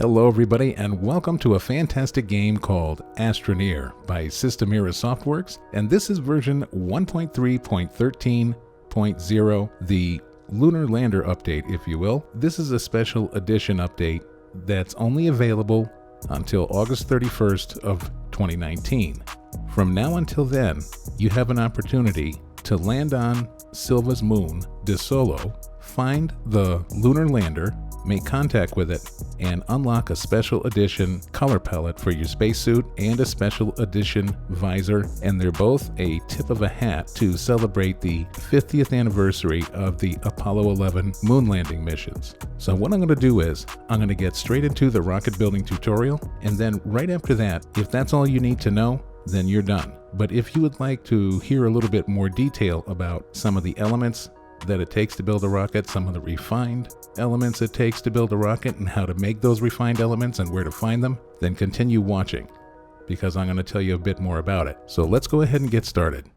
Hello everybody and welcome to a fantastic game called ASTRONEER by Systemera Softworks, and this is version 1.3.13.0, the Lunar Lander update, if you will. This is a special edition update that's only available until August 31st of 2019. From now until then, you have an opportunity to land on Silva's moon, Desolo, find the lunar lander, make contact with it, and unlock a special edition color palette for your spacesuit and a special edition visor, and they're both a tip of a hat to celebrate the 50th anniversary of the Apollo 11 moon landing missions. So what I'm going to do is, I'm going to get straight into the rocket building tutorial, and then right after that, if that's all you need to know, then you're done. But if you would like to hear a little bit more detail about some of the elements that it takes to build a rocket, some of the refined elements it takes to build a rocket, and how to make those refined elements and where to find them, then continue watching, because I'm going to tell you a bit more about it. So let's go ahead and get started.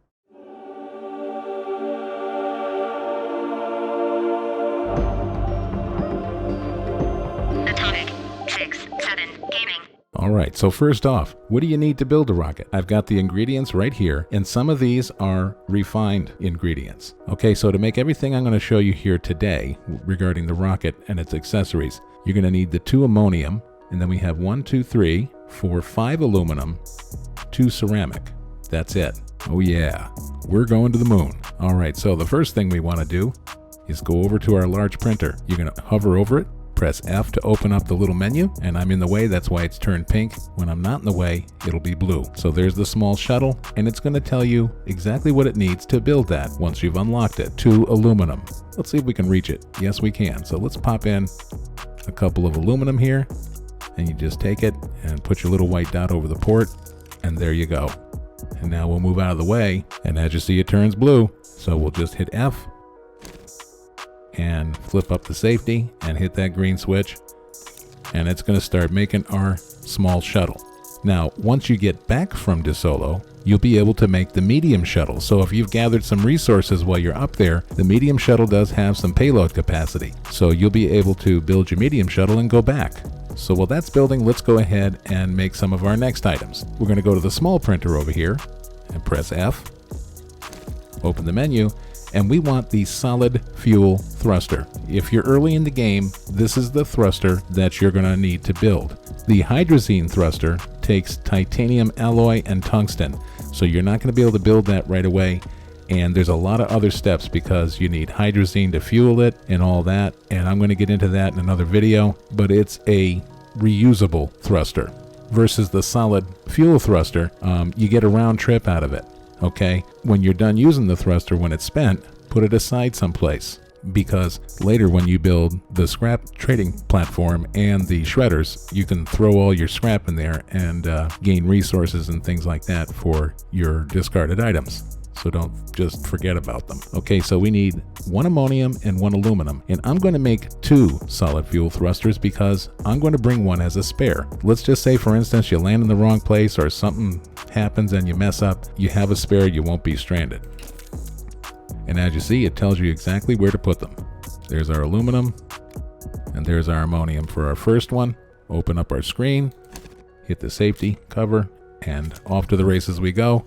Alright, so first off, what do you need to build a rocket? I've got the ingredients right here, and some of these are refined ingredients. Okay, so to make everything I'm going to show you here today regarding the rocket and its accessories, you're going to need the 2 ammonium, and then we have 1, 2, 3, 4, 5 aluminum, 2 ceramic. That's it. Oh yeah, we're going to the moon. Alright, so the first thing we want to do is go over to our large printer. You're going to hover over it, press F to open up the little menu, and I'm in the way, that's why it's turned pink. When I'm not in the way, it'll be blue. So there's the small shuttle, and it's going to tell you exactly what it needs to build that once you've unlocked it. 2 aluminum. Let's see if we can reach it. Yes, we can. So let's pop in a couple of aluminum here, and you just take it and put your little white dot over the port, and there you go. And now we'll move out of the way, and as you see, it turns blue. So we'll just hit F and flip up the safety and hit that green switch, and it's going to start making our small shuttle. Now, once you get back from Desolo, you'll be able to make the medium shuttle. So if you've gathered some resources while you're up there, the medium shuttle does have some payload capacity. So you'll be able to build your medium shuttle and go back. So while that's building, let's go ahead and make some of our next items. We're going to go to the small printer over here and press F, open the menu, and we want the solid fuel thruster. If you're early in the game, this is the thruster that you're going to need to build. The hydrazine thruster takes titanium alloy and tungsten, so you're not going to be able to build that right away, and there's a lot of other steps because you need hydrazine to fuel it and all that, and I'm going to get into that in another video, but it's a reusable thruster. Versus the solid fuel thruster, you get a round trip out of it. Okay, when you're done using the thruster, when it's spent, put it aside someplace, because later when you build the scrap trading platform and the shredders, you can throw all your scrap in there and gain resources and things like that for your discarded items. So don't just forget about them. Okay, so we need 1 ammonium and 1 aluminum, and I'm going to make 2 solid fuel thrusters because I'm going to bring one as a spare. Let's just say, for instance, you land in the wrong place or something happens and you mess up, you have a spare, you won't be stranded. And as you see, it tells you exactly where to put them. There's our aluminum, and there's our ammonium for our first one. Open up our screen, hit the safety cover, and off to the races we go.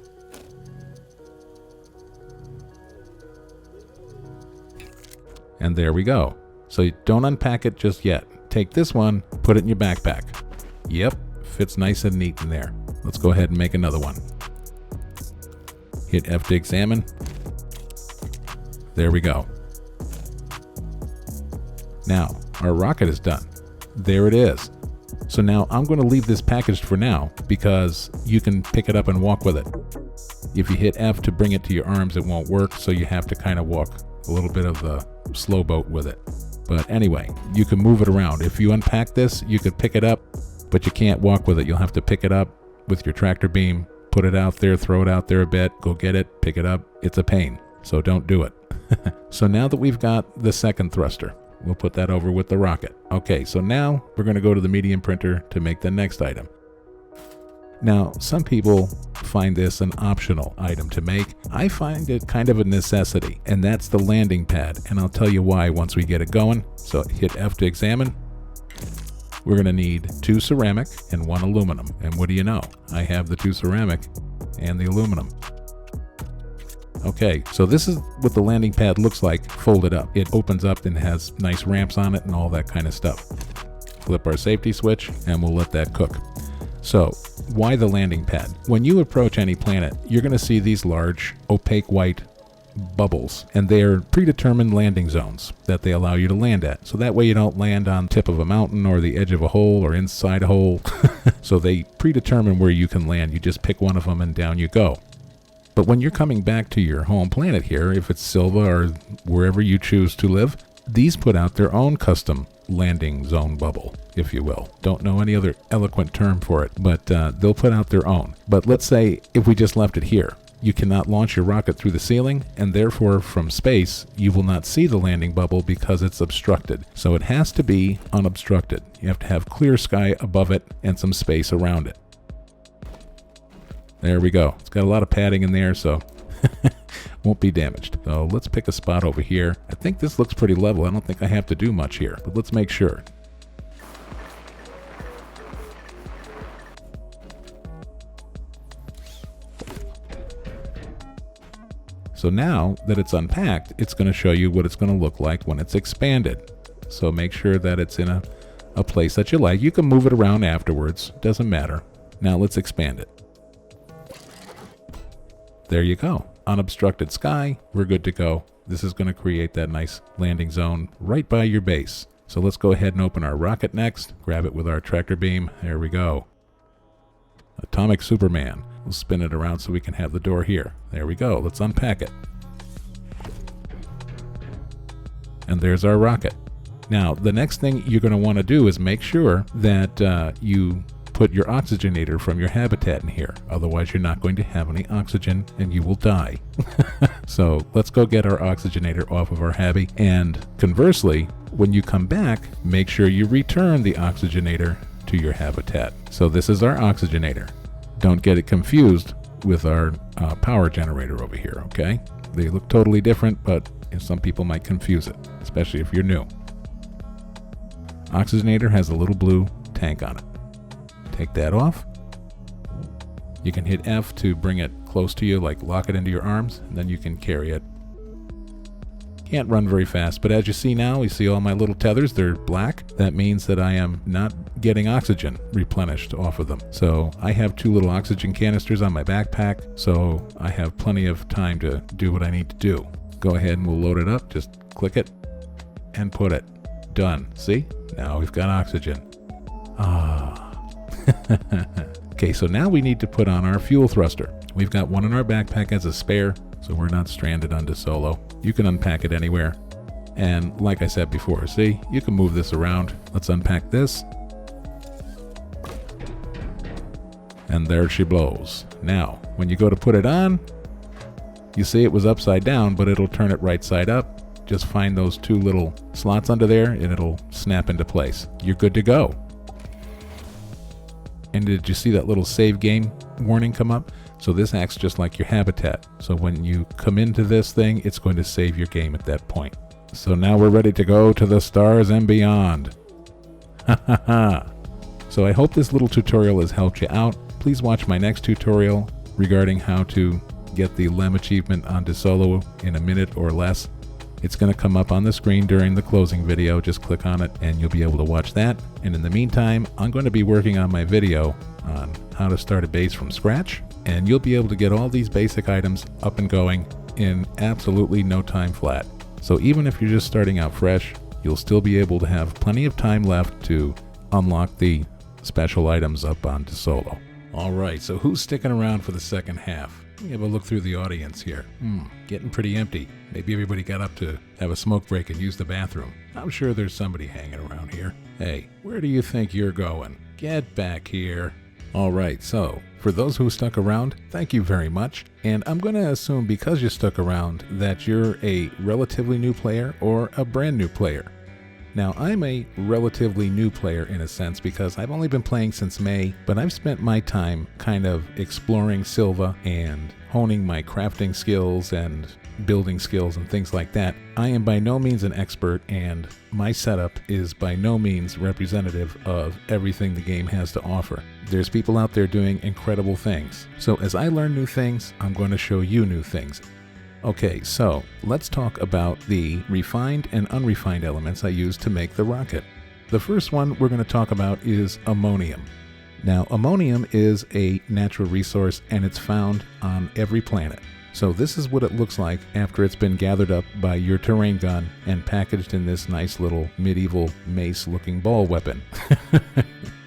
And there we go. So don't unpack it just yet. Take this one, put it in your backpack. Yep, fits nice and neat in there. Let's go ahead and make another one. Hit F to examine. There we go. Now, our rocket is done. There it is. So now I'm going to leave this packaged for now because you can pick it up and walk with it. If you hit F to bring it to your arms, it won't work, so you have to kind of walk a little bit of the slow boat with it. But anyway, you can move it around. If you unpack this, you could pick it up, but you can't walk with it. You'll have to pick it up with your tractor beam, put it out there, throw it out there a bit, go get it, pick it up. It's a pain, so don't do it. So now that we've got the second thruster, we'll put that over with the rocket. Okay, so now we're going to go to the medium printer to make the next item. Now, some people find this an optional item to make. I find it kind of a necessity, and that's the landing pad, and I'll tell you why once we get it going. So hit F to examine. we're going to need 2 ceramic and 1 aluminum. And what do you know? I have the 2 ceramic and the aluminum. Okay, so this is what the landing pad looks like folded up. It opens up and has nice ramps on it and all that kind of stuff. Flip our safety switch and we'll let that cook. So, why the landing pad? When you approach any planet, you're going to see these large, opaque white bubbles, and they are predetermined landing zones that they allow you to land at. So that way you don't land on the tip of a mountain or the edge of a hole or inside a hole. So they predetermine where you can land. You just pick one of them and down you go. But when you're coming back to your home planet here, if it's Silva or wherever you choose to live, these put out their own custom landing zone bubble, if you will. Don't know any other eloquent term for it, but they'll put out their own. But let's say if we just left it here, you cannot launch your rocket through the ceiling, and therefore from space you will not see the landing bubble because it's obstructed. So it has to be unobstructed. You have to have clear sky above it and some space around it. There we go. It's got a lot of padding in there, so won't be damaged. So let's pick a spot over here. I think this looks pretty level. I don't think I have to do much here, but let's make sure. So now that it's unpacked, it's going to show you what it's going to look like when it's expanded. So make sure that it's in a place that you like. You can move it around afterwards. Doesn't matter. Now let's expand it. There you go. Unobstructed sky. We're good to go. This is going to create that nice landing zone right by your base. So let's go ahead and open our rocket next. Grab it with our tractor beam. There we go. Atomic Superman. We'll spin it around so we can have the door here. There we go. Let's unpack it. And there's our rocket. Now, the next thing you're going to want to do is make sure that you put your oxygenator from your habitat in here. Otherwise, you're not going to have any oxygen and you will die. So let's go get our oxygenator off of our habby. And conversely, when you come back, make sure you return the oxygenator to your habitat. So this is our oxygenator. Don't get it confused with our power generator over here, okay? They look totally different, but some people might confuse it, especially if you're new. Oxygenator has a little blue tank on it. Take that off. You can hit F to bring it close to you, like lock it into your arms, and then you can carry it. Can't run very fast, but as you see now, you see all my little tethers, they're black. That means that I am not getting oxygen replenished off of them. So I have 2 little oxygen canisters on my backpack, so I have plenty of time to do what I need to do. Go ahead and we'll load it up. Just click it and put it. Done. See? Now we've got oxygen. Ah. Okay, so now we need to put on our fuel thruster. We've got one in our backpack as a spare, so we're not stranded on Desolo. You can unpack it anywhere. And like I said before, see, you can move this around. Let's unpack this. And there she blows. Now, when you go to put it on, you see it was upside down, but it'll turn it right side up. Just find those 2 little slots under there and it'll snap into place. You're good to go. And did you see that little save game warning come up? So this acts just like your habitat. So when you come into this thing, it's going to save your game at that point. So now we're ready to go to the stars and beyond. Ha ha ha. So I hope this little tutorial has helped you out. Please watch my next tutorial regarding how to get the Lem achievement on Desolo in a minute or less. It's going to come up on the screen during the closing video. Just click on it and you'll be able to watch that. And in the meantime, I'm going to be working on my video on how to start a base from scratch. And you'll be able to get all these basic items up and going in absolutely no time flat. So even if you're just starting out fresh, you'll still be able to have plenty of time left to unlock the special items up on Desolo. All right, so who's sticking around for the second half? Let me have a look through the audience here. Getting pretty empty. Maybe everybody got up to have a smoke break and use the bathroom. I'm sure there's somebody hanging around here. Hey, where do you think you're going? Get back here. All right, so for those who stuck around, thank you very much. And I'm going to assume because you stuck around that you're a relatively new player or a brand new player. Now, I'm a relatively new player in a sense because I've only been playing since May, but I've spent my time kind of exploring Silva and honing my crafting skills and building skills and things like that. I am by no means an expert, and my setup is by no means representative of everything the game has to offer. There's people out there doing incredible things. So as I learn new things, I'm going to show you new things. Okay, so let's talk about the refined and unrefined elements I use to make the rocket. The first one we're going to talk about is ammonium. Now, ammonium is a natural resource and it's found on every planet. So this is what it looks like after it's been gathered up by your terrain gun and packaged in this nice little medieval mace-looking ball weapon.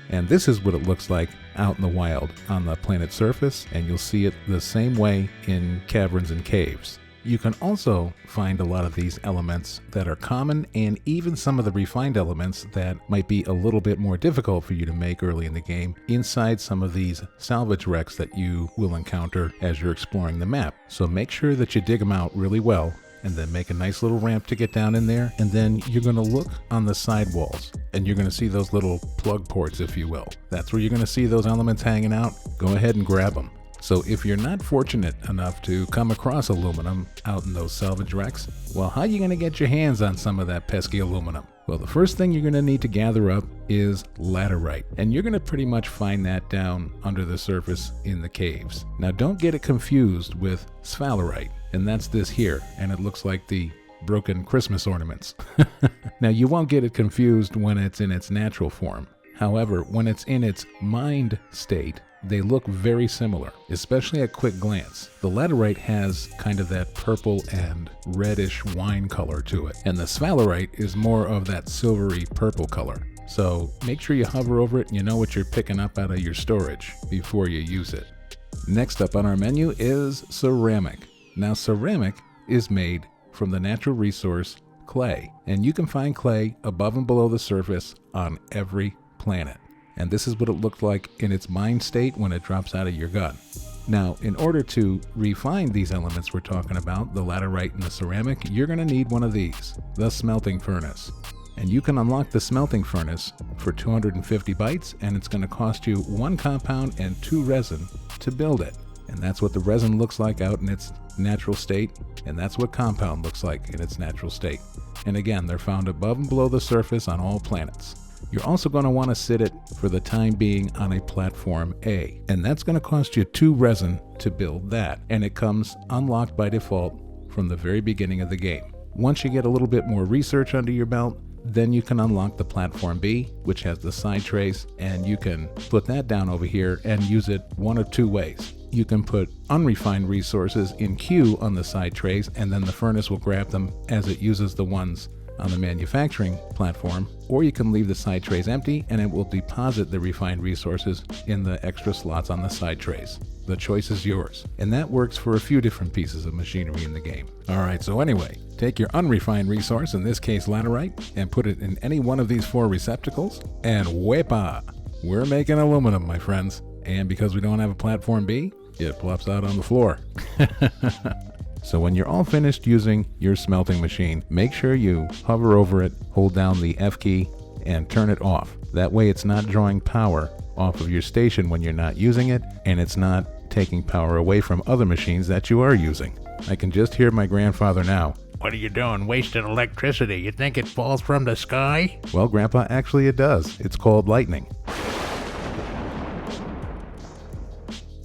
And this is what it looks like out in the wild on the planet's surface, and you'll see it the same way in caverns and caves. You can also find a lot of these elements that are common, and even some of the refined elements that might be a little bit more difficult for you to make early in the game inside some of these salvage wrecks that you will encounter as you're exploring the map. So make sure that you dig them out really well, and then make a nice little ramp to get down in there, and then you're going to look on the side walls, and you're going to see those little plug ports, if you will. That's where you're going to see those elements hanging out. Go ahead and grab them. So if you're not fortunate enough to come across aluminum out in those salvage wrecks, well, how are you going to get your hands on some of that pesky aluminum? Well, the first thing you're going to need to gather up is laterite, and you're going to pretty much find that down under the surface in the caves. Now, don't get it confused with sphalerite, and that's this here, and it looks like the broken Christmas ornaments. Now, you won't get it confused when it's in its natural form. However, when it's in its mined state, they look very similar, especially at quick glance. The laterite has kind of that purple and reddish wine color to it, and the sphalerite is more of that silvery purple color. So make sure you hover over it and you know what you're picking up out of your storage before you use it. Next up on our menu is ceramic. Now, ceramic is made from the natural resource clay, and you can find clay above and below the surface on every planet. And this is what it looked like in its mined state when it drops out of your gun. Now, in order to refine these elements we're talking about, the laterite and the ceramic, you're going to need one of these, the smelting furnace. And you can unlock the smelting furnace for 250 bytes, and it's going to cost you 1 compound and 2 resin to build it. And that's what the resin looks like out in its natural state, and that's what compound looks like in its natural state. And again, they're found above and below the surface on all planets. You're also going to want to sit it for the time being on a platform A, and that's going to cost you 2 resin to build that, and it comes unlocked by default from the very beginning of the game. Once you get a little bit more research under your belt, then you can unlock the platform B, which has the side trays, and you can put that down over here and use it one of 2 ways. You can put unrefined resources in Q on the side trays, and then the furnace will grab them as it uses the ones on the manufacturing platform, or you can leave the side trays empty and it will deposit the refined resources in the extra slots on the side trays. The choice is yours, and that works for a few different pieces of machinery in the game. Alright, so anyway, take your unrefined resource, in this case laterite, and put it in any one of these 4 receptacles, and wepa! We're making aluminum, my friends. And because we don't have a platform B, it plops out on the floor. So when you're all finished using your smelting machine, make sure you hover over it, hold down the F key, and turn it off. That way it's not drawing power off of your station when you're not using it, and it's not taking power away from other machines that you are using. I can just hear my grandfather now. What are you doing, wasting electricity? You think it falls from the sky? Well, Grandpa, actually it does. It's called lightning.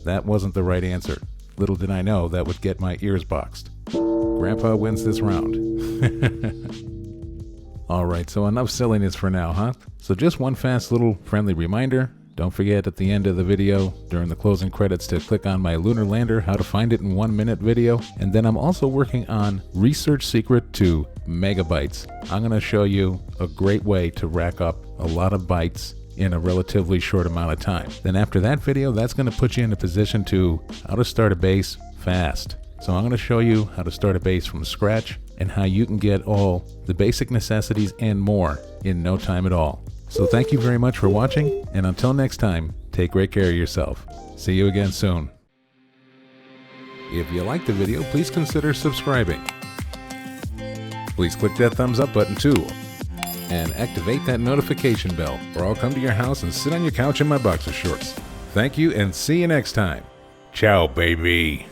That wasn't the right answer. Little did I know that would get my ears boxed. Grandpa wins this round. Alright, so enough silliness for now, huh? So just one fast little friendly reminder. Don't forget at the end of the video, during the closing credits, to click on my lunar lander, how to find it in 1-minute video. And then I'm also working on Research Secret to Megabytes. I'm going to show you a great way to rack up a lot of bytes in a relatively short amount of time. Then after that video, that's going to put you in a position to how to start a base fast. So I'm going to show you how to start a base from scratch and how you can get all the basic necessities and more in no time at all. So thank you very much for watching, and until next time, take great care of yourself. See you again soon. If you liked the video, please consider subscribing. Please click that thumbs up button too, and activate that notification bell, or I'll come to your house and sit on your couch in my boxer shorts. Thank you, and see you next time. Ciao, baby.